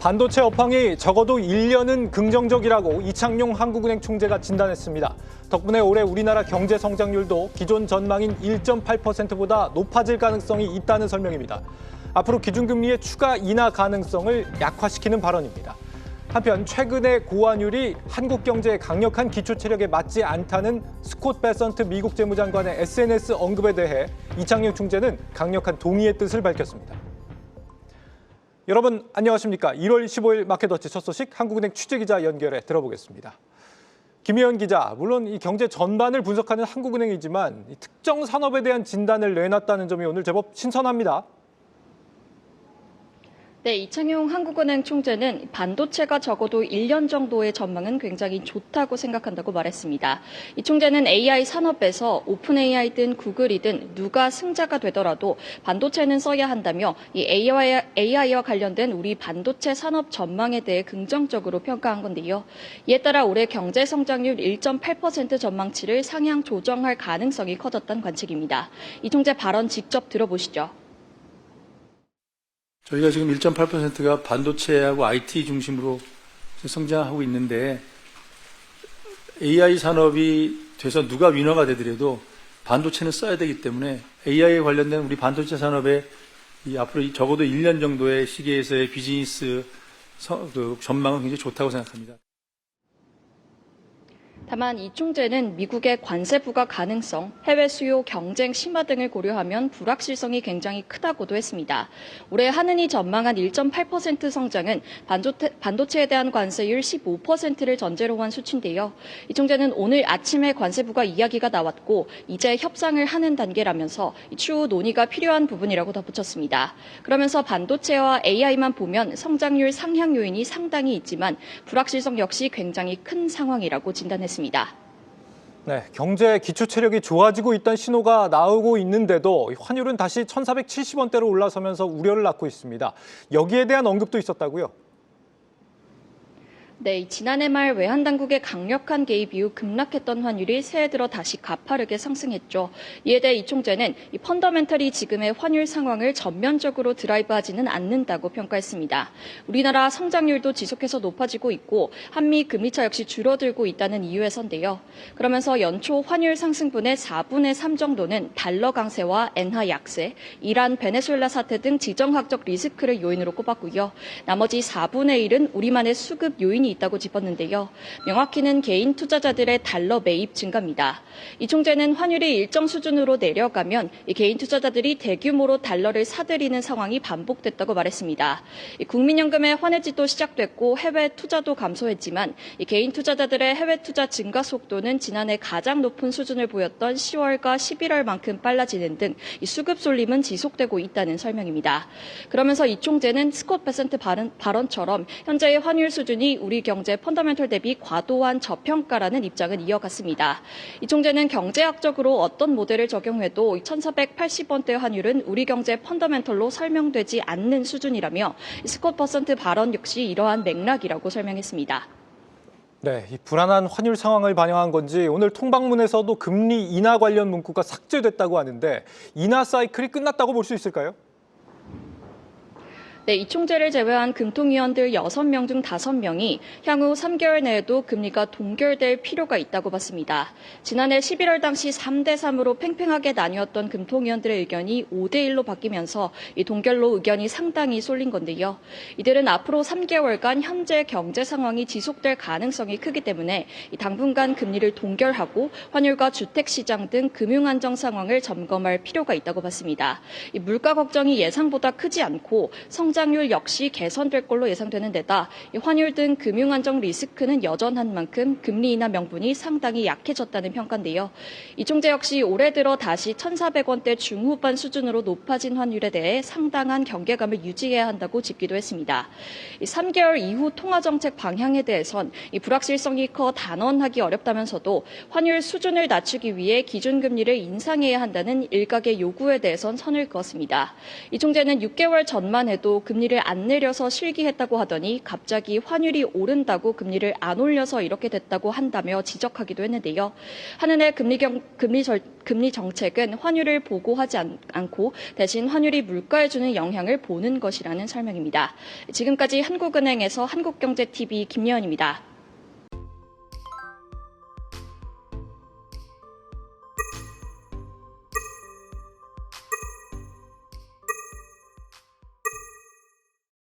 반도체 업황이 적어도 1년은 긍정적이라고 이창용 한국은행 총재가 진단했습니다. 덕분에 올해 우리나라 경제 성장률도 기존 전망인 1.8%보다 높아질 가능성이 있다는 설명입니다. 앞으로 기준금리의 추가 인하 가능성을 약화시키는 발언입니다. 한편 최근의 고환율이 한국 경제의 강력한 기초 체력에 맞지 않다는 스콧 베선트 미국 재무장관의 SNS 언급에 대해 이창용 총재는 강력한 동의의 뜻을 밝혔습니다. 여러분 안녕하십니까? 1월 15일 마켓워치 첫 소식 한국은행 취재기자 연결해 들어보겠습니다. 김혜연 기자, 물론 이 경제 전반을 분석하는 한국은행이지만 특정 산업에 대한 진단을 내놨다는 점이 오늘 제법 신선합니다. 네, 이창용 한국은행 총재는 반도체가 적어도 1년 정도의 전망은 굉장히 좋다고 생각한다고 말했습니다. 이 총재는 AI 산업에서 오픈 AI든 구글이든 누가 승자가 되더라도 반도체는 써야 한다며 이 AI와 관련된 우리 반도체 산업 전망에 대해 긍정적으로 평가한 건데요. 이에 따라 올해 경제 성장률 1.8% 전망치를 상향 조정할 가능성이 커졌다는 관측입니다. 이 총재 발언 직접 들어보시죠. 저희가 지금 1.8%가 반도체하고 IT 중심으로 성장하고 있는데 AI 산업이 돼서 누가 위너가 되더라도 반도체는 써야 되기 때문에 AI에 관련된 우리 반도체 산업의 앞으로 적어도 1년 정도의 시기에서의 비즈니스 전망은 굉장히 좋다고 생각합니다. 다만 이 총재는 미국의 관세 부과 가능성, 해외 수요 경쟁 심화 등을 고려하면 불확실성이 굉장히 크다고도 했습니다. 올해 한은이 전망한 1.8% 성장은 반도체에 대한 관세율 15%를 전제로 한 수치인데요. 이 총재는 오늘 아침에 관세 부과 이야기가 나왔고 이제 협상을 하는 단계라면서 추후 논의가 필요한 부분이라고 덧붙였습니다. 그러면서 반도체와 AI만 보면 성장률 상향 요인이 상당히 있지만 불확실성 역시 굉장히 큰 상황이라고 진단했습니다. 네, 경제 기초 체력이 좋아지고 있다는 신호가 나오고 있는데도 환율은 다시 1,470원대로 올라서면서 우려를 낳고 있습니다. 여기에 대한 언급도 있었다고요? 네, 지난해 말 외환당국의 강력한 개입 이후 급락했던 환율이 새해 들어 다시 가파르게 상승했죠. 이에 대해 이 총재는 이 펀더멘털이 지금의 환율 상황을 전면적으로 드라이브하지는 않는다고 평가했습니다. 우리나라 성장률도 지속해서 높아지고 있고 한미 금리차 역시 줄어들고 있다는 이유에서인데요. 그러면서 연초 환율 상승분의 4분의 3 정도는 달러 강세와 엔화 약세, 이란, 베네수엘라 사태 등 지정학적 리스크를 요인으로 꼽았고요. 나머지 4분의 1은 우리만의 수급 요인이 있다고 짚었는데요. 명확히는 개인 투자자들의 달러 매입 증가입니다. 이 총재는 환율이 일정 수준으로 내려가면 이 개인 투자자들이 대규모로 달러를 사들이는 상황이 반복됐다고 말했습니다. 이 국민연금의 환해지도 시작됐고 해외 투자도 감소했지만 이 개인 투자자들의 해외 투자 증가 속도는 지난해 가장 높은 수준을 보였던 10월과 11월만큼 빨라지는 등 이 수급 쏠림은 지속되고 있다는 설명입니다. 그러면서 이 총재는 스콧 베센트 발언처럼 현재의 환율 수준이 우리 경제 펀더멘털 대비 과도한 저평가라는 입장을 이어갔습니다. 이 총재는 경제학적으로 어떤 모델을 적용해도 1,480원대 환율은 우리 경제 펀더멘털로 설명되지 않는 수준이라며 스콧 베센트 발언 역시 이러한 맥락이라고 설명했습니다. 네, 이 불안한 환율 상황을 반영한 건지 오늘 통방문에서도 금리 인하 관련 문구가 삭제됐다고 하는데 인하 사이클이 끝났다고 볼 수 있을까요? 네, 이 총재를 제외한 금통위원들 6명 중 5명이 향후 3개월 내에도 금리가 동결될 필요가 있다고 봤습니다. 지난해 11월 당시 3대3으로 팽팽하게 나뉘었던 금통위원들의 의견이 5대1로 바뀌면서 이 동결로 의견이 상당히 쏠린 건데요. 이들은 앞으로 3개월간 현재 경제 상황이 지속될 가능성이 크기 때문에 당분간 금리를 동결하고 환율과 주택시장 등 금융안정 상황을 점검할 필요가 있다고 봤습니다. 이 물가 걱정이 예상보다 크지 않고 성장률 역시 개선될 걸로 예상되는 데다 환율 등 금융안정 리스크는 여전한 만큼 금리 인하 명분이 상당히 약해졌다는 평가인데요. 이 총재 역시 올해 들어 다시 1,400원대 중후반 수준으로 높아진 환율에 대해 상당한 경계감을 유지해야 한다고 짚기도 했습니다. 3개월 이후 통화정책 방향에 대해선 불확실성이 커 단언하기 어렵다면서도 환율 수준을 낮추기 위해 기준금리를 인상해야 한다는 일각의 요구에 대해선 선을 그었습니다. 이 총재는 6개월 전만 해도 금리를 안 내려서 실기했다고 하더니 갑자기 환율이 오른다고 금리를 안 올려서 이렇게 됐다고 한다며 지적하기도 했는데요. 한은의 금리 정책은 환율을 보고하지 않고 대신 환율이 물가에 주는 영향을 보는 것이라는 설명입니다. 지금까지 한국은행에서 한국경제TV 김예언입니다.